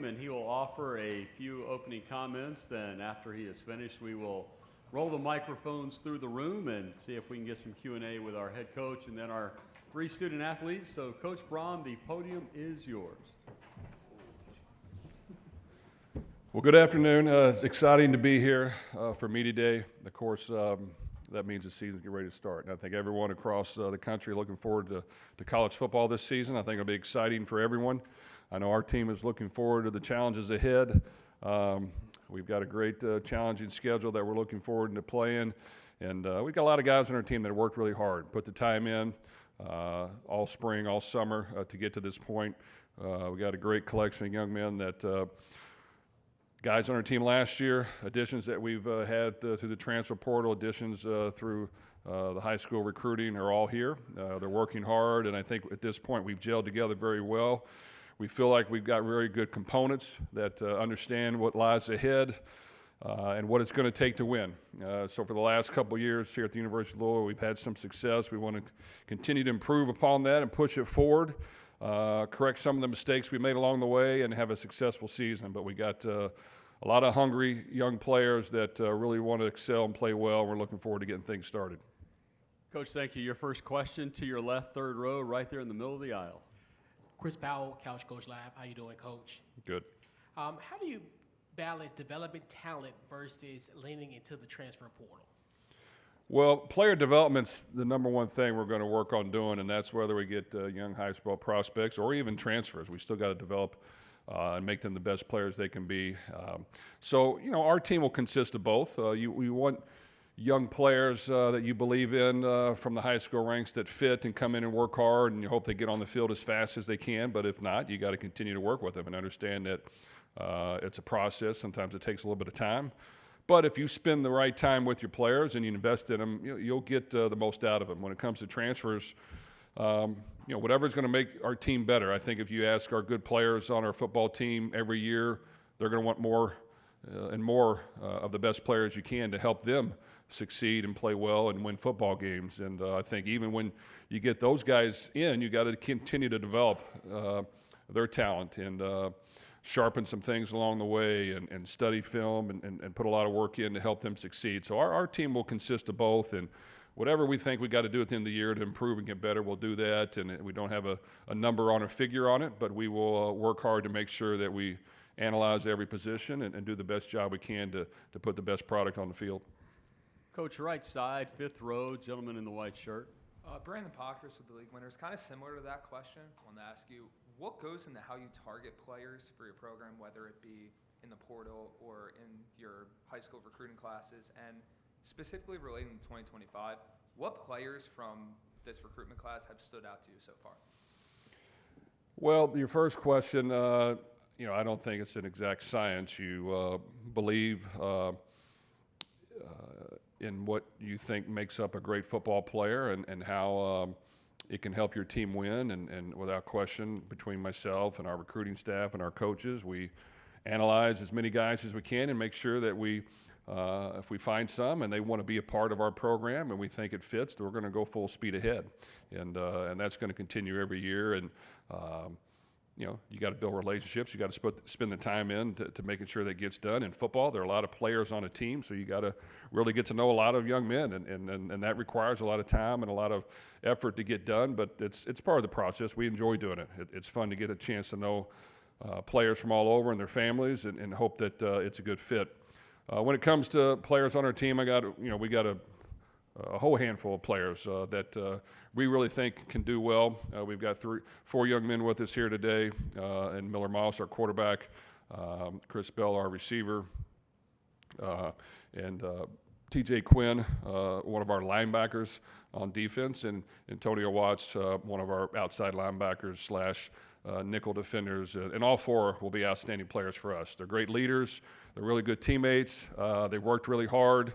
podium, and he will offer a few opening comments. Then after he is finished, we will roll the microphones through the room and see if we can get some Q&A with our head coach and then our 3 student athletes. So, Coach Brohm, the podium is yours. Well, good afternoon. It's exciting to be here for Media Day. Of course, that means the season's getting ready to start. And I think everyone across the country looking forward to college football this season. I think it'll be exciting for everyone. I know our team is looking forward to the challenges ahead. We've got a great challenging schedule that we're looking forward to playing. And we've got a lot of guys on our team that have worked really hard, put the time in all spring, all summer to get to this point. We got a great collection of young men that guys on our team last year, additions that we've had through the transfer portal, additions through the high school recruiting are all here. They're working hard, and I think at this point we've gelled together very well. We feel like we've got very good components that understand what lies ahead and what it's going to take to win. So for the last couple of years here at the University of Louisville, we've had some success. We want to continue to improve upon that and push it forward. Correct some of the mistakes we made along the way and have a successful season. But we got a lot of hungry young players that really want to excel and play well. We're looking forward to getting things started. Coach, thank you. Your first question to your left, third row, right there in the middle of the aisle. Chris Powell, Couch Coach Lab. How you doing, Coach? Good. How do you balance developing talent versus leaning into the transfer portal? Well, player development's the number one thing we're going to work on doing, and that's whether we get young high school prospects or even transfers. We still got to develop and make them the best players they can be. So, our team will consist of both. We want young players that you believe in from the high school ranks that fit and come in and work hard, and you hope they get on the field as fast as they can. But if not, you got to continue to work with them and understand that it's a process. Sometimes it takes a little bit of time. But if you spend the right time with your players and you invest in them, you'll get the most out of them. When it comes to transfers, whatever's going to make our team better. I think if you ask our good players on our football team every year, they're going to want more and more of the best players you can to help them succeed and play well and win football games. And I think even when you get those guys in, you got to continue to develop their talent and sharpen some things along the way and study film and put a lot of work in to help them succeed. So our team will consist of both, and whatever we think we got to do at the end of the year to improve and get better, we'll do that. And we don't have a number on a figure on it, but we will work hard to make sure that we analyze every position and do the best job we can to put the best product on the field. Coach, right side, fifth row, gentleman in the white shirt. Brandon Pockers with the league winners. Kind of similar to that question. I wanted to ask you, what goes into how you target players for your program, whether it be in the portal or in your high school recruiting classes? And specifically relating to 2025, what players from this recruitment class have stood out to you so far? Well, your first question, I don't think it's an exact science. You believe in what you think makes up a great football player and how it can help your team win. And without question, between myself and our recruiting staff and our coaches, we analyze as many guys as we can and make sure that if we find some and they want to be a part of our program and we think it fits, we're going to go full speed ahead. And that's going to continue every year. And you got to build relationships. You got to spend the time in to making sure that gets done. In football, there are a lot of players on a team, so you got to really get to know a lot of young men, and that requires a lot of time and a lot of effort to get done. But it's part of the process. We enjoy doing it. It's fun to get a chance to know players from all over and their families, and hope that it's a good fit. When it comes to players on our team, we got a whole handful of players that we really think can do well. We've got 4 young men with us here today, and Miller Moss, our quarterback, Chris Bell, our receiver, and TJ Quinn, one of our linebackers on defense, and Antonio Watts, one of our outside linebackers / nickel defenders. And all 4 will be outstanding players for us. They're great leaders. They're really good teammates. They worked really hard.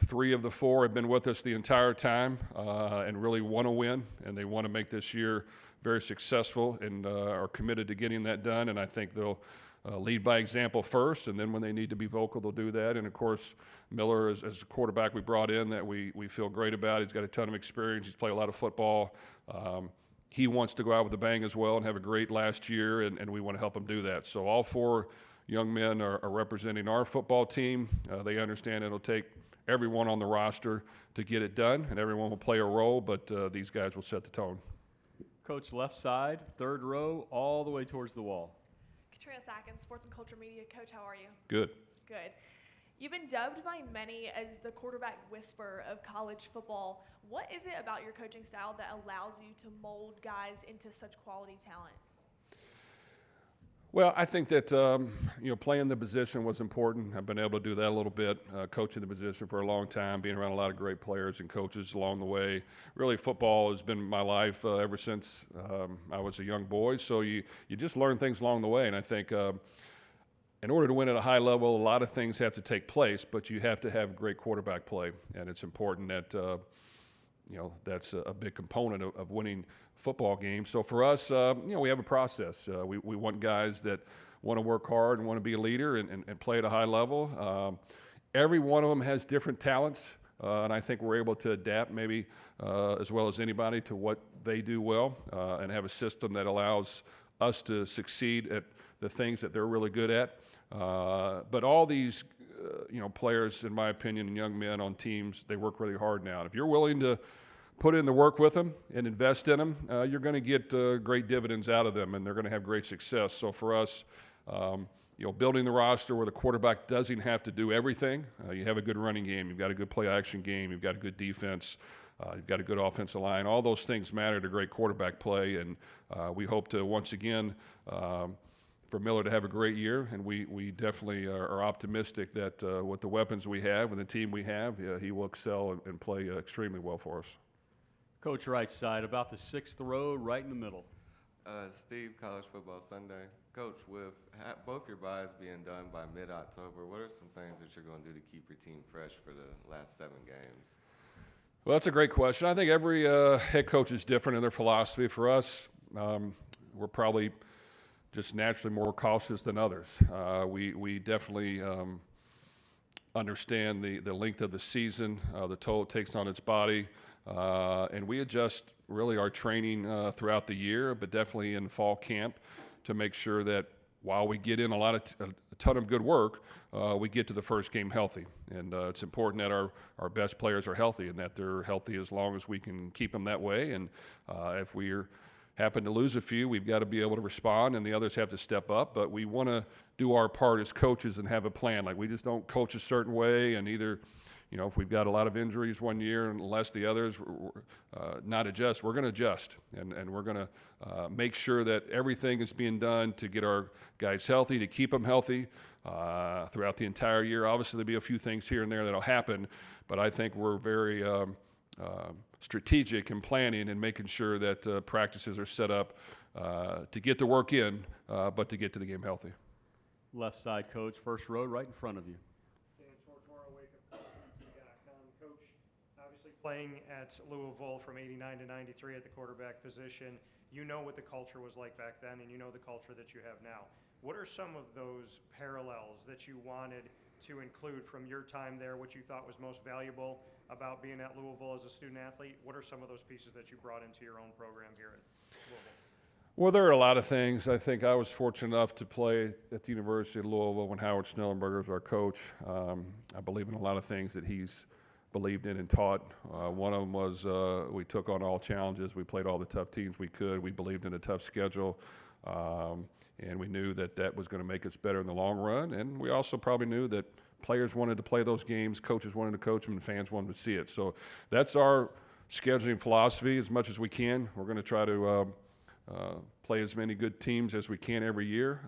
3 of the 4 have been with us the entire time and really want to win, and they want to make this year very successful and are committed to getting that done. And I think they'll lead by example first, and then when they need to be vocal, they'll do that. And, of course, Miller is a quarterback we brought in that we feel great about. He's got a ton of experience. He's played a lot of football. he wants to go out with a bang as well and have a great last year, and we want to help him do that. So all 4 young men are representing our football team. They understand it'll take everyone on the roster to get it done, and everyone will play a role, but these guys will set the tone. Coach, left side, third row, all the way towards the wall. Katrina Sackins, Sports and Culture Media. Coach, how are you? Good. Good. You've been dubbed by many as the quarterback whisperer of college football. What is it about your coaching style that allows you to mold guys into such quality talent? Well, I think that playing the position was important. I've been able to do that a little bit, coaching the position for a long time, being around a lot of great players and coaches along the way. Really, football has been my life ever since I was a young boy. So you just learn things along the way, and I think in order to win at a high level, a lot of things have to take place, but you have to have great quarterback play, and it's important that that's a big component of winning football games. So for us, we have a process. We want guys that want to work hard and want to be a leader and play at a high level. Every one of them has different talents, and I think we're able to adapt maybe as well as anybody to what they do well and have a system that allows us to succeed at the things that they're really good at. But all these players, in my opinion, and young men on teams, they work really hard now. And if you're willing to put in the work with them and invest in them, you're going to get great dividends out of them, and they're going to have great success. So for us, building the roster where the quarterback doesn't have to do everything. You have a good running game, you've got a good play-action game, you've got a good defense, you've got a good offensive line. All those things matter to great quarterback play, and we hope to once again for Miller to have a great year, and we definitely are optimistic that with the weapons we have and the team we have, he will excel and play extremely well for us. Coach, right side, about the 6th row, right in the middle. Steve, College Football Sunday. Coach, with both your buys being done by mid-October, what are some things that you're going to do to keep your team fresh for the last 7 games? Well, that's a great question. I think every head coach is different in their philosophy. For us, we're probably just naturally more cautious than others. We definitely understand the length of the season, the toll it takes on its body, and we adjust really our training throughout the year, but definitely in fall camp to make sure that while we get in a ton of good work, we get to the first game healthy. And it's important that our best players are healthy and that they're healthy as long as we can keep them that way. And if we happen to lose a few, we've got to be able to respond, and the others have to step up. But we want to do our part as coaches and have a plan. Like, we just don't coach a certain way and either – if we've got a lot of injuries one year and less the others, not adjust. We're going to adjust, and we're going to make sure that everything is being done to get our guys healthy, to keep them healthy throughout the entire year. Obviously, there'll be a few things here and there that'll happen, but I think we're very strategic in planning and making sure that practices are set up to get the work in, but to get to the game healthy. Left side, Coach, first row, right in front of you. Coach, obviously playing at Louisville from 89 to 93 at the quarterback position, you know what the culture was like back then, and you know the culture that you have now. What are some of those parallels that you wanted to include from your time there, what you thought was most valuable about being at Louisville as a student athlete? What are some of those pieces that you brought into your own program here at Louisville? Well, there are a lot of things. I think I was fortunate enough to play at the University of Louisville when Howard Schnellenberger was our coach. I believe in a lot of things that he's believed in and taught. One of them was we took on all challenges. We played all the tough teams we could. We believed in a tough schedule, and we knew that was going to make us better in the long run. And we also probably knew that players wanted to play those games, coaches wanted to coach them, and fans wanted to see it. So that's our scheduling philosophy as much as we can. We're going to try to play as many good teams as we can every year.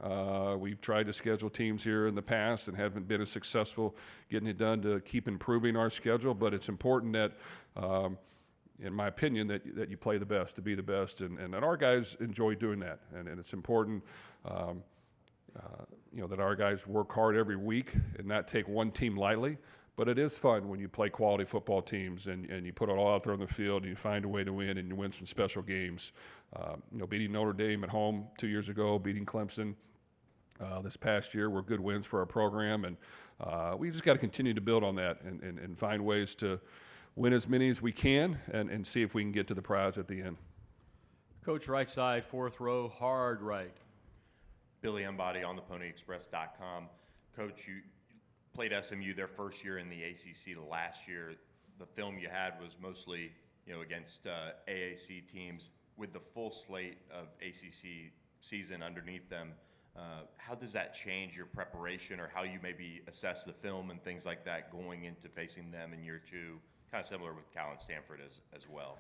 We've tried to schedule teams here in the past and haven't been as successful getting it done to keep improving our schedule, but it's important that, in my opinion, that you play the best, to be the best, and that our guys enjoy doing that. And it's important that our guys work hard every week and not take one team lightly. But it is fun when you play quality football teams and you put it all out there on the field and you find a way to win and you win some special games. Beating Notre Dame at home 2 years ago, beating Clemson this past year were good wins for our program. And we just got to continue to build on that and find ways to win as many as we can and see if we can get to the prize at the end. Coach, right side, fourth row, hard right. Billy Embody on theponyexpress.com. Coach, you played SMU their first year in the ACC last year. The film you had was mostly, against AAC teams. With the full slate of ACC season underneath them, how does that change your preparation or how you maybe assess the film and things like that going into facing them in year two? Kind of similar with Cal and Stanford as well.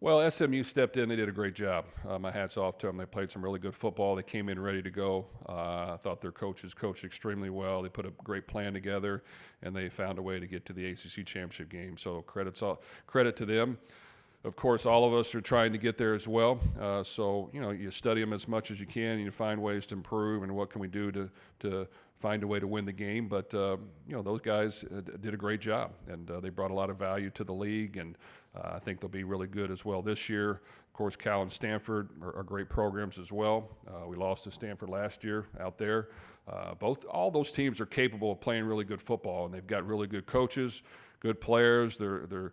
Well, SMU stepped in. They did a great job. My hat's off to them. They played some really good football. They came in ready to go. I thought their coaches coached extremely well. They put a great plan together, and they found a way to get to the ACC championship game. So credit to them. Of course, all of us are trying to get there as well. So, you study them as much as you can, and you find ways to improve and what can we do to find a way to win the game. But, those guys did a great job, and they brought a lot of value to the league, and I think they'll be really good as well this year. Of course, Cal and Stanford are great programs as well. We lost to Stanford last year out there. All those teams are capable of playing really good football, and they've got really good coaches, good players. They're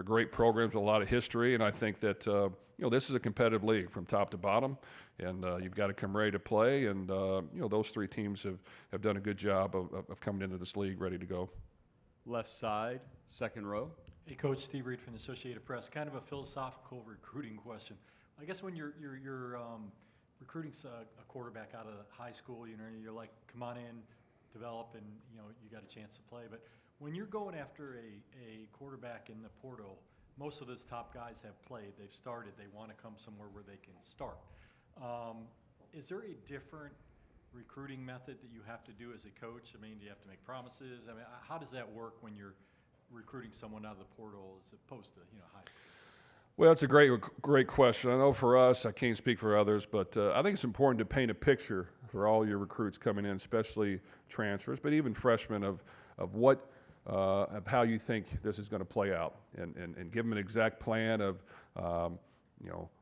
great programs with a lot of history, and I think that this is a competitive league from top to bottom, and you've got to come ready to play. And those three teams have done a good job of coming into this league ready to go. Left side, second row. Hey, Coach, Steve Reed from the Associated Press. Kind of a philosophical recruiting question. I guess when you're recruiting a quarterback out of high school, you're like, come on in, develop, and you got a chance to play. But when you're going after a quarterback in the portal, most of those top guys have played. They've started. They want to come somewhere where they can start. Is there a different recruiting method that you have to do as a coach? I mean, do you have to make promises? I mean, how does that work when you're recruiting someone out of the portal as opposed to high school? Well, it's a great question. I know for us, I can't speak for others, but I think it's important to paint a picture for all your recruits coming in, especially transfers, but even freshmen, of how you think this is going to play out, and give them an exact plan of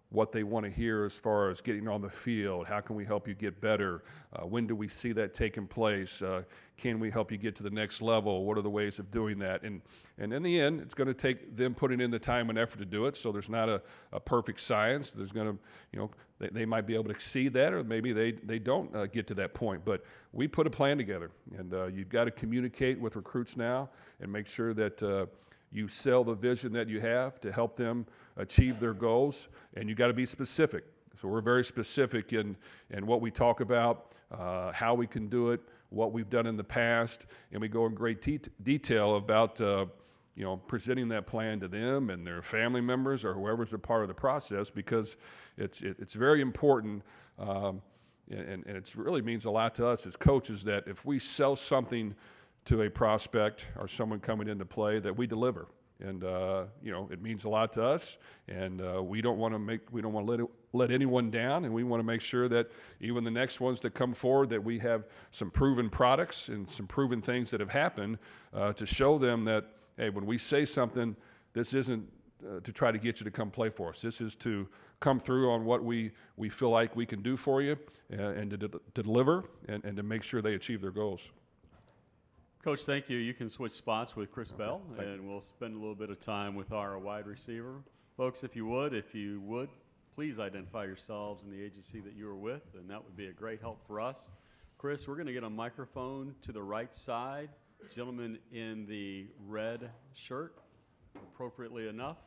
what they want to hear as far as getting on the field. How can we help you get better? When do we see that taking place? Can we help you get to the next level? What are the ways of doing that? And in the end, it's going to take them putting in the time and effort to do it. So there's not a perfect science. There's going to, they might be able to exceed that, or maybe they don't get to that point. But we put a plan together, and you've got to communicate with recruits now and make sure that you sell the vision that you have to help them achieve their goals, and you got to be specific. So we're very specific in what we talk about, how we can do it, what we've done in the past, and we go in great detail about presenting that plan to them and their family members or whoever's a part of the process, because it's very important, and it really means a lot to us as coaches that if we sell something to a prospect or someone coming into play, that we deliver. And it means a lot to us, and we don't want to let anyone down, and we want to make sure that even the next ones that come forward, that we have some proven products and some proven things that have happened to show them that, hey, when we say something, this isn't to try to get you to come play for us. This is to come through on what we feel like we can do for you, and to deliver, and to make sure they achieve their goals. Coach, thank you. You can switch spots with Chris Bell, and we'll spend a little bit of time with our wide receiver. Folks, if you would, please identify yourselves and the agency that you are with, and that would be a great help for us. Chris, we're going to get a microphone to the right side. Gentleman in the red shirt, appropriately enough,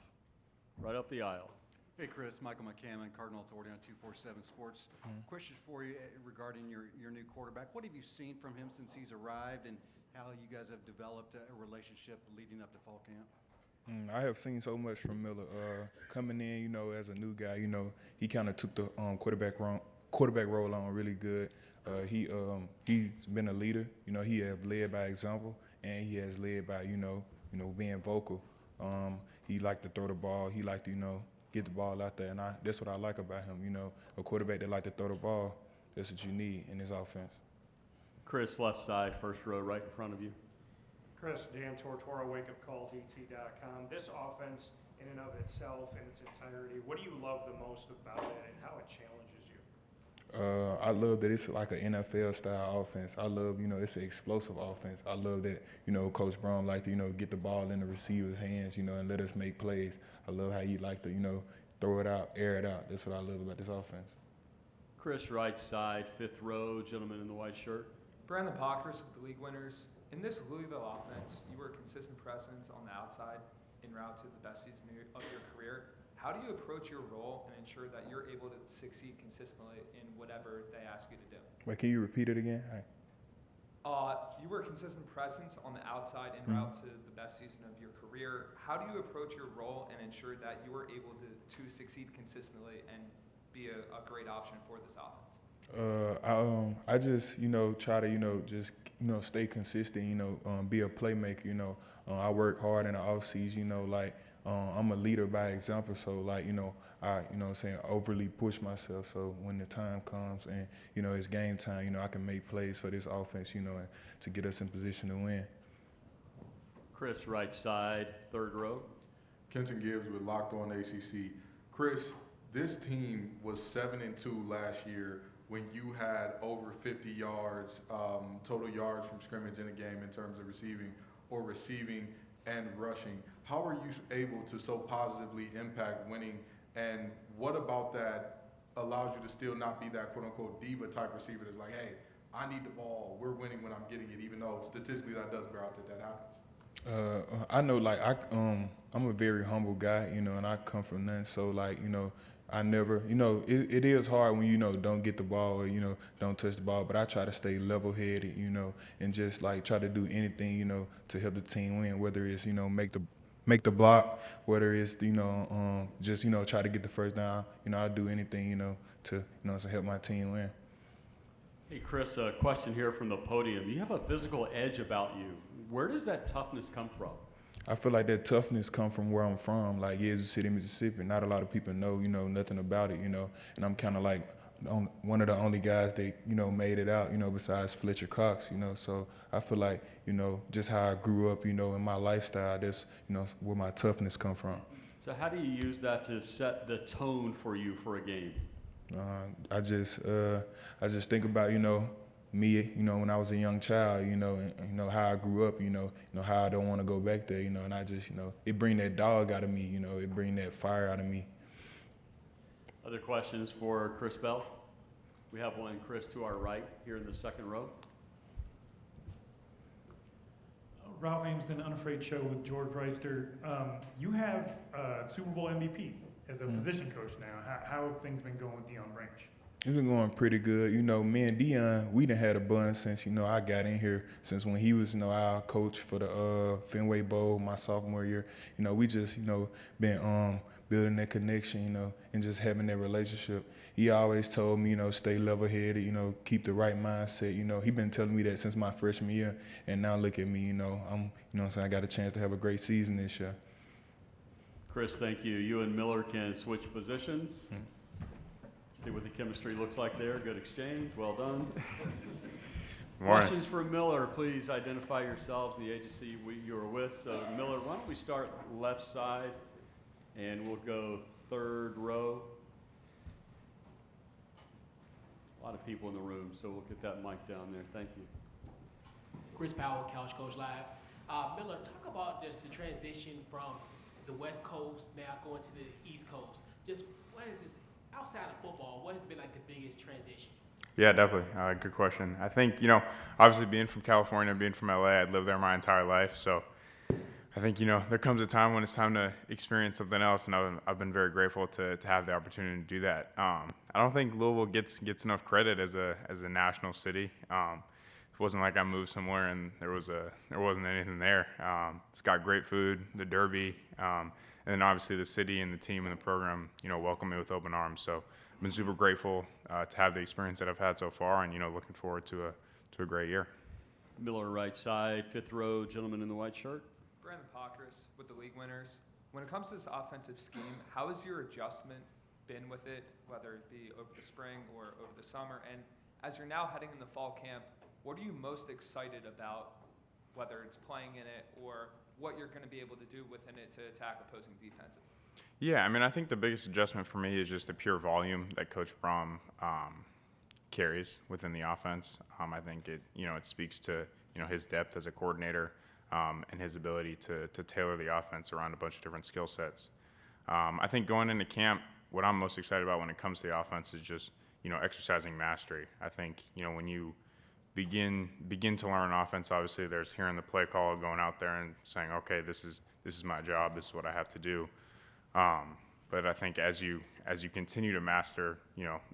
right up the aisle. Hey, Chris, Michael McCammon, Cardinal Authority on 247 Sports. Question for you regarding your new quarterback. What have you seen from him since he's arrived, and how you guys have developed a relationship leading up to fall camp? I have seen so much from Miller. Coming in, as a new guy, he kind of took the quarterback role on really good. He's been a leader. He has led by example, and he has led by being vocal. He liked to throw the ball. He liked to get the ball out there, and that's what I like about him. A quarterback that like to throw the ball. That's what you need in this offense. Chris, left side, first row, right in front of you. Chris, Dan Tortora, wakeupcalldt.com. This offense, in and of itself, in its entirety, what do you love the most about it, and how it challenges you? I love that it's like an NFL-style offense. I love, it's an explosive offense. I love that, Coach Brohm like to, get the ball in the receiver's hands, and let us make plays. I love how he like to, throw it out, air it out. That's what I love about this offense. Chris, right side, 5th row, gentleman in the white shirt. Brandon Pockers with the league winners. In this Louisville offense, you were a consistent presence on the outside en route to the best season of your career. How do you approach your role and ensure that you're able to succeed consistently in whatever they ask you to do? Wait, can you repeat it again? You were a consistent presence on the outside en route to the best season of your career. How do you approach your role and ensure that you are able to succeed consistently and be a great option for this offense? I just, try to, just, stay consistent, be a playmaker, I work hard in the off season, I'm a leader by example. So I, overly push myself. So when the time comes and, it's game time, I can make plays for this offense, and to get us in position to win. Chris, right side, 3rd row. Kenton Gibbs with Locked On ACC. Chris, this team was 7-2 last year when you had over 50 yards, total yards from scrimmage in a game in terms of receiving and rushing. How are you able to so positively impact winning, and what about that allows you to still not be that quote-unquote diva type receiver that's like, hey, I need the ball, we're winning when I'm getting it, even though statistically that does bear out that happens? I know, I'm a very humble guy, and I come from nothing. So, I never, it is hard when don't get the ball or don't touch the ball. But I try to stay level-headed, and just try to do anything, to help the team win. Whether it's make the block, whether it's just try to get the first down. I'll do anything, to to help my team win. Hey, Chris, a question here from the podium. You have a physical edge about you. Where does that toughness come from? I feel like that toughness come from where I'm from, Yazoo City, Mississippi. Not a lot of people know, nothing about it, and I'm kind of one of the only guys that, made it out, besides Fletcher Cox, so I feel like, just how I grew up, in my lifestyle, that's, where my toughness come from. So how do you use that to set the tone for you for a game? I just think about, me, when I was a young child, and, how I grew up, how I don't want to go back there, and I just, it bring that dog out of me, it bring that fire out of me. Other questions for Chris Bell? We have one, Chris, to our right here in the 2nd row. Ralph Amsden, Unafraid Show with George Reister. You have Super Bowl MVP as a position coach now. How have things been going with Deion Branch? It's been going pretty good. Me and Deion, we done had a bun since, I got in here, since when he was, our coach for the Fenway Bowl my sophomore year. We just, been building that connection, and just having that relationship. He always told me, stay level-headed, keep the right mindset. He been telling me that since my freshman year, and now look at me, I'm, I got a chance to have a great season this year. Chris, thank you. You and Miller can switch positions. See what the chemistry looks like there. Good exchange. Well done. Questions for Miller. Please identify yourselves and the agency you are with. So, Miller, why don't we start left side, and we'll go 3rd row. A lot of people in the room, so we'll get that mic down there. Thank you. Chris Powell, Couch Coach Live. Miller, talk about just the transition from the West Coast now going to the East Coast. Just what is this, outside of football, what has been the biggest transition? Yeah, definitely. Good question. I think, obviously being from California, being from LA, I'd lived there my entire life. So I think, there comes a time when it's time to experience something else. And I've been very grateful to have the opportunity to do that. I don't think Louisville gets enough credit as a national city. It wasn't like I moved somewhere and there wasn't anything there. It's got great food, the Derby, and then obviously the city and the team and the program, welcome me with open arms. So I've been super grateful to have the experience that I've had so far, and looking forward to a great year. Miller, right side, 5th row, gentleman in the white shirt. Brandon Pockers with the league winners. When it comes to this offensive scheme, how has your adjustment been with it, whether it be over the spring or over the summer? And as you're now heading in the fall camp, what are you most excited about, whether it's playing in it or what you're going to be able to do within it to attack opposing defenses? Yeah, I think the biggest adjustment for me is just the pure volume that Coach Brohm carries within the offense. I think it speaks to his depth as a coordinator and his ability to tailor the offense around a bunch of different skill sets. I think going into camp, what I'm most excited about when it comes to the offense is just, exercising mastery. I think, when you begin to learn offense, obviously there's hearing the play call, going out there and saying, okay, this is my job, this is what I have to do. But I think as you continue to master,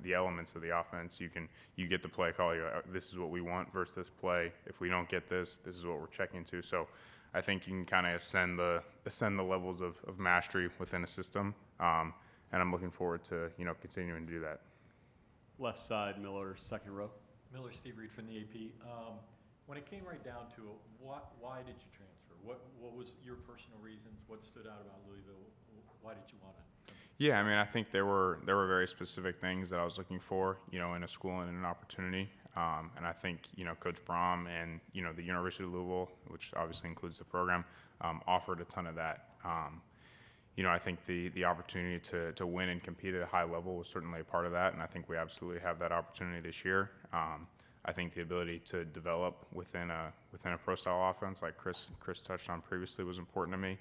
the elements of the offense, you get the play call. This is what we want versus this play. If we don't get this is what we're checking to. So I think you can kind of ascend the levels of mastery within a system. And I'm looking forward to continuing to do that. Left side, Miller, second row. Miller, Steve Reed from the AP. When it came right down to it, why did you transfer? What was your personal reasons? What stood out about Louisville? Why did you want to? Yeah, I mean, I think there were very specific things that I was looking for, in a school and in an opportunity. And I think, Coach Brohm and, the University of Louisville, which obviously includes the program, offered a ton of that. I think the opportunity to win and compete at a high level was certainly a part of that, and I think we absolutely have that opportunity this year. I think the ability to develop within a pro-style offense, like Chris touched on previously, was important to me.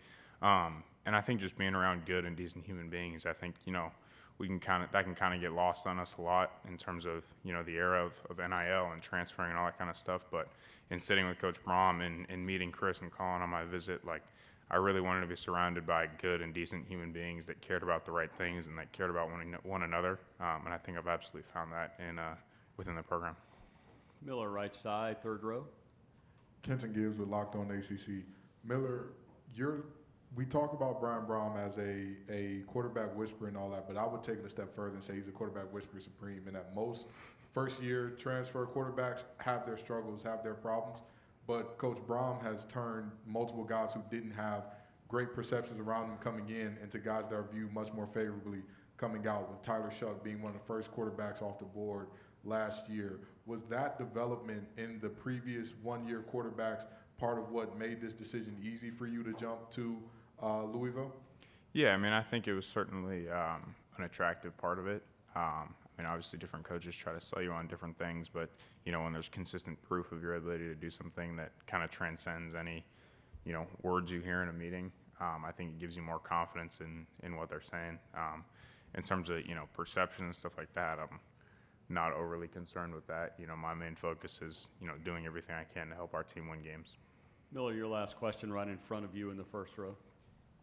And I think just being around good and decent human beings, I think, that can kind of get lost on us a lot in terms of, the era of NIL and transferring and all that kind of stuff. But in sitting with Coach Brohm and meeting Chris and calling on my visit, I really wanted to be surrounded by good and decent human beings that cared about the right things and that cared about one another. And I think I've absolutely found that within the program. Miller, right side, third row. Kenton Gibbs with Locked On ACC. Miller, we talk about Brian Brohm as a quarterback whisperer and all that, but I would take it a step further and say he's a quarterback whisperer supreme, and that most first-year transfer quarterbacks have their struggles, have their problems, but Coach Brohm has turned multiple guys who didn't have great perceptions around them coming in into guys that are viewed much more favorably coming out, with Tyler Shuck being one of the first quarterbacks off the board last year. Was that development in the previous one-year quarterbacks part of what made this decision easy for you to jump to Louisville? Yeah, I mean, I think it was certainly an attractive part of it. Obviously different coaches try to sell you on different things, but, when there's consistent proof of your ability to do something that kind of transcends any, words you hear in a meeting, I think it gives you more confidence in what they're saying. In terms of, perception and stuff like that, I'm not overly concerned with that. My main focus is, doing everything I can to help our team win games. Miller, your last question right in front of you in the first row.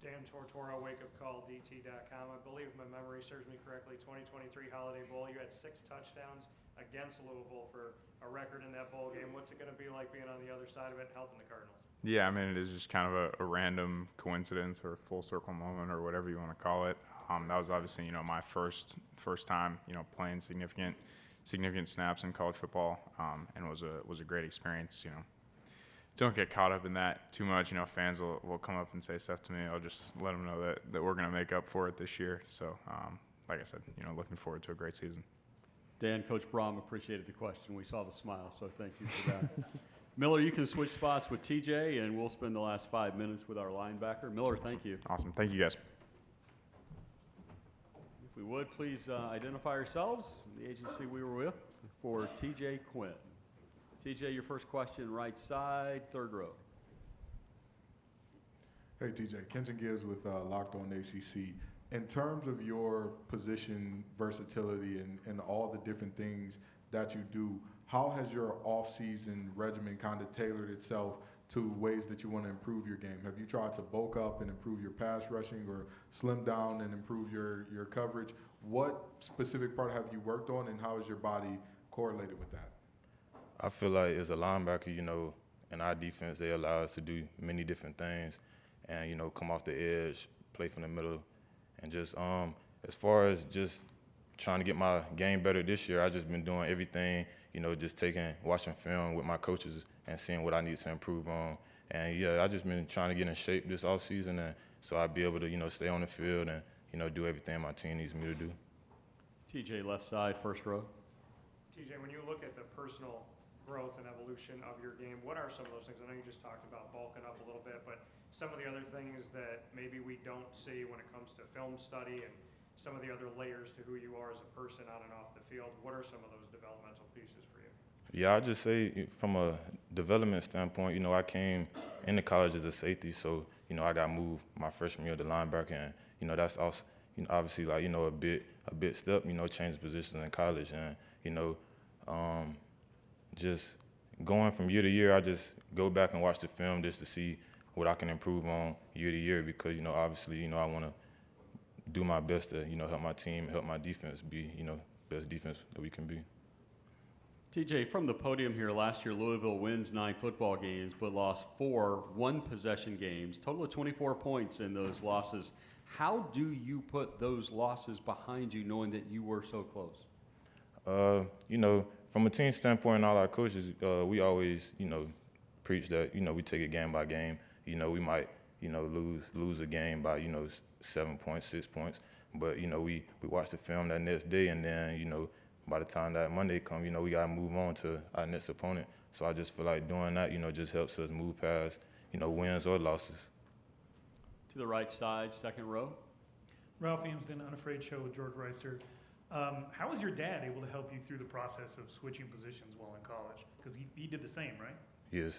Dan Tortora, wakeupcalldt.com. I believe my memory serves me correctly, 2023 Holiday Bowl, you had 6 touchdowns against Louisville for a record in that bowl game. What's it going to be like being on the other side of it and helping the Cardinals? Yeah, I mean, it is just kind of a random coincidence or full circle moment or whatever you want to call it. That was obviously, my first time, playing significant snaps in college football, and was a great experience. Don't get caught up in that too much. Fans will come up and say stuff to me. I'll just let them know that we're going to make up for it this year. So, like I said, looking forward to a great season. Dan, Coach Brohm appreciated the question. We saw the smile, so thank you for that. Miller, you can switch spots with TJ, and we'll spend the last 5 minutes with our linebacker. Miller, thank you. Awesome. Thank you, guys. If we would, please identify yourselves, the agency we were with, for TJ Quinn. TJ, your first question, right side, third row. Hey, TJ. Kenton Gibbs with Locked On ACC. In terms of your position versatility and all the different things that you do, how has your off-season regimen kind of tailored itself to ways that you want to improve your game? Have you tried to bulk up and improve your pass rushing, or slim down and improve your coverage? What specific part have you worked on, and how is your body correlated with that? I feel like as a linebacker, in our defense, they allow us to do many different things and, come off the edge, play from the middle. And just as far as just trying to get my game better this year, I've just been doing everything, just watching film with my coaches and seeing what I need to improve on. And, yeah, I've just been trying to get in shape this offseason, and so I'll be able to, stay on the field and, do everything my team needs me to do. TJ, left side, first row. TJ, when you look at the personal growth and evolution of your game, what are some of those things? I know you just talked about bulking up a little bit, but some of the other things that maybe we don't see when it comes to film study and some of the other layers to who you are as a person on and off the field, what are some of those developmental pieces for you? Yeah, I'd just say from a development standpoint, I came into college as a safety, so, I got moved my freshman year to linebacker, and, that's also, you know, obviously like, you know, a bit step, you know, change positions in college, and, you know, just going from year to year, I just go back and watch the film just to see what I can improve on year to year, because, you know, obviously, you know, I want to do my best to, you know, help my team, help my defense be, you know, best defense that we can be. TJ, from the podium here, last year Louisville wins 9 football games but lost 4 one-possession games, total of 24 points in those losses. How do you put those losses behind you knowing that you were so close? You know, from a team standpoint, all our coaches, we always, you know, preach that, you know, we take it game by game. You know, we might, you know, lose a game by, you know, 7 points, 6 points. But, you know, we watch the film that next day, and then, you know, by the time that Monday comes, you know, we got to move on to our next opponent. So I just feel like doing that, you know, just helps us move past, you know, wins or losses. To the right side, second row. Ralph Amsden, Unafraid Show with George Reister. How was your dad able to help you through the process of switching positions while in college? Because he did the same, right? Yes.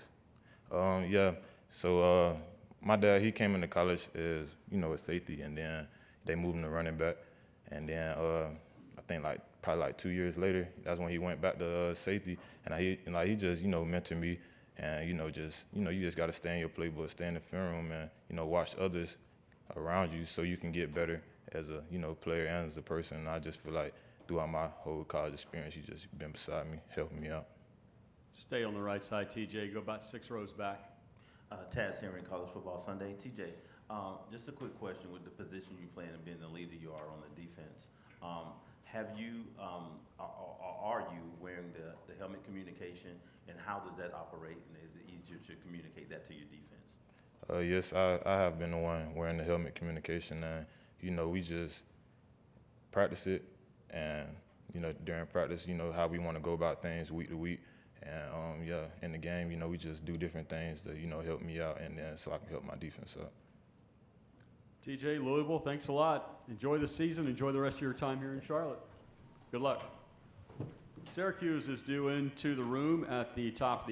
Yeah. So my dad, he came into college as, you know, a safety, and then they moved him to running back. And then I think probably 2 years later, that's when he went back to safety. And he just, you know, mentored me. And, you know, you just got to stay in your playbook, stay in the film room, and, you know, watch others around you so you can get better as a, you know, player and as a person. And I just feel like throughout my whole college experience, he's just been beside me, helping me out. Stay on the right side, TJ. Go about 6 rows back. Taz Henry, College Football Sunday. TJ, just a quick question with the position you play and being the leader you are on the defense. Have you, are you wearing the helmet communication, and how does that operate, and is it easier to communicate that to your defense? Yes, I have been the one wearing the helmet communication, and, you know, we just practice it, and, you know, during practice, you know, how we want to go about things week to week. And, yeah, in the game, you know, we just do different things to, you know, help me out, and then so I can help my defense out. TJ, Louisville, thanks a lot. Enjoy the season. Enjoy the rest of your time here in Charlotte. Good luck. Syracuse is due into the room at the top of the